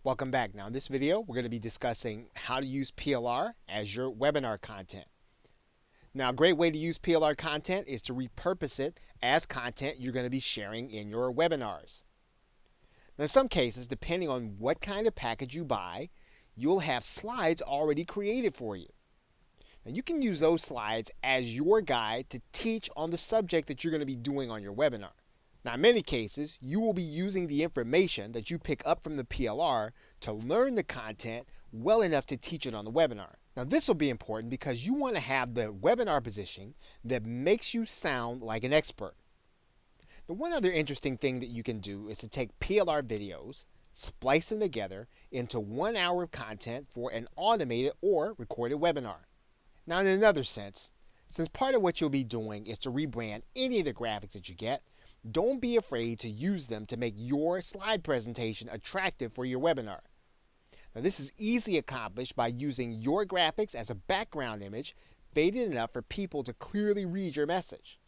Welcome back. Now in this video, we're going to be discussing how to use PLR as your webinar content. Now a great way to use PLR content is to repurpose it as content you're going to be sharing in your webinars. Now in some cases, depending on what kind of package you buy, you'll have slides already created for you. Now you can use those slides as your guide to teach on the subject that you're going to be doing on your webinar. Now, in many cases, you will be using the information that you pick up from the PLR to learn the content well enough to teach it on the webinar. Now, this will be important because you want to have the webinar positioning that makes you sound like an expert. Now, one other interesting thing that you can do is to take PLR videos, splice them together into 1 hour of content for an automated or recorded webinar. Now, in another sense, since part of what you'll be doing is to rebrand any of the graphics that you get, don't be afraid to use them to make your slide presentation attractive for your webinar. Now, this is easily accomplished by using your graphics as a background image, faded enough for people to clearly read your message.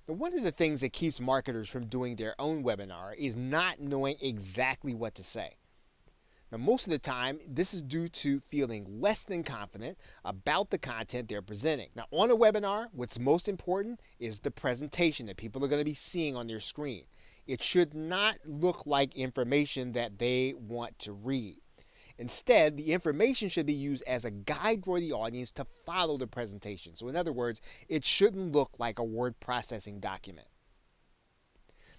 Now, one of the things that keeps marketers from doing their own webinar is not knowing exactly what to say. Now, most of the time, this is due to feeling less than confident about the content they're presenting. Now, on a webinar, what's most important is the presentation that people are going to be seeing on their screen. It should not look like information that they want to read. Instead, the information should be used as a guide for the audience to follow the presentation. So in other words, it shouldn't look like a word processing document.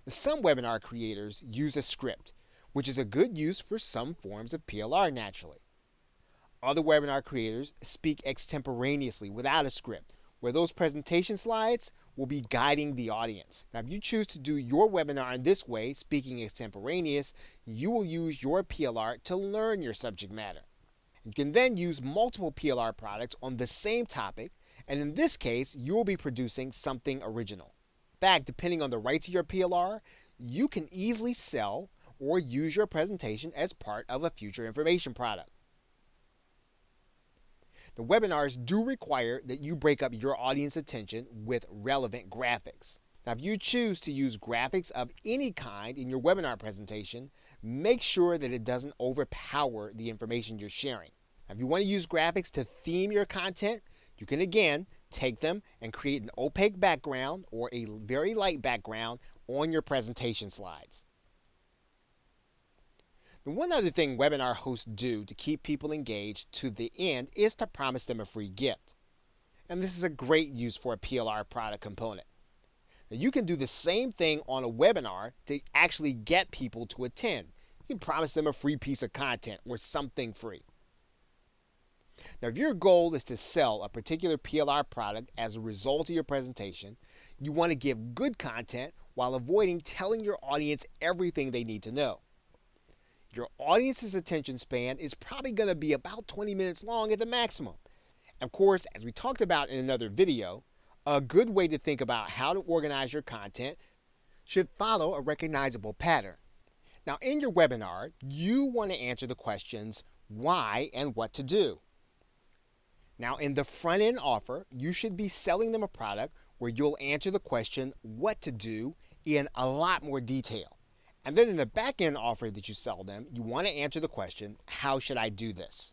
Now, some webinar creators use a script, which is a good use for some forms of PLR naturally. Other webinar creators speak extemporaneously without a script, where those presentation slides will be guiding the audience. Now, if you choose to do your webinar in this way, speaking extemporaneous, you will use your PLR to learn your subject matter. You can then use multiple PLR products on the same topic, and in this case, you will be producing something original. In fact, depending on the rights of your PLR, you can easily sell or use your presentation as part of a future information product. The webinars do require that you break up your audience attention with relevant graphics. Now, if you choose to use graphics of any kind in your webinar presentation, make sure that it doesn't overpower the information you're sharing. Now, if you want to use graphics to theme your content, you can again take them and create an opaque background or a very light background on your presentation slides. Now, one other thing webinar hosts do to keep people engaged to the end is to promise them a free gift. And this is a great use for a PLR product component. Now, you can do the same thing on a webinar to actually get people to attend. You can promise them a free piece of content or something free. Now, if your goal is to sell a particular PLR product as a result of your presentation, you want to give good content while avoiding telling your audience everything they need to know. Your audience's attention span is probably going to be about 20 minutes long at the maximum. Of course, as we talked about in another video, a good way to think about how to organize your content should follow a recognizable pattern. Now, in your webinar, you want to answer the questions why and what to do. Now, in the front-end offer, you should be selling them a product where you'll answer the question what to do in a lot more detail. And then in the back-end offer that you sell them, you want to answer the question, how should I do this?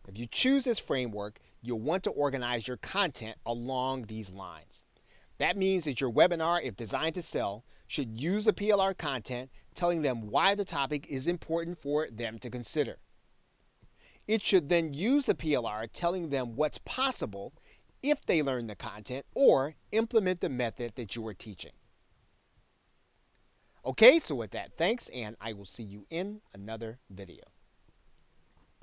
If you choose this framework, you'll want to organize your content along these lines. That means that your webinar, if designed to sell, should use the PLR content telling them why the topic is important for them to consider. It should then use the PLR telling them what's possible if they learn the content or implement the method that you are teaching. Okay, so with that, thanks, and I will see you in another video.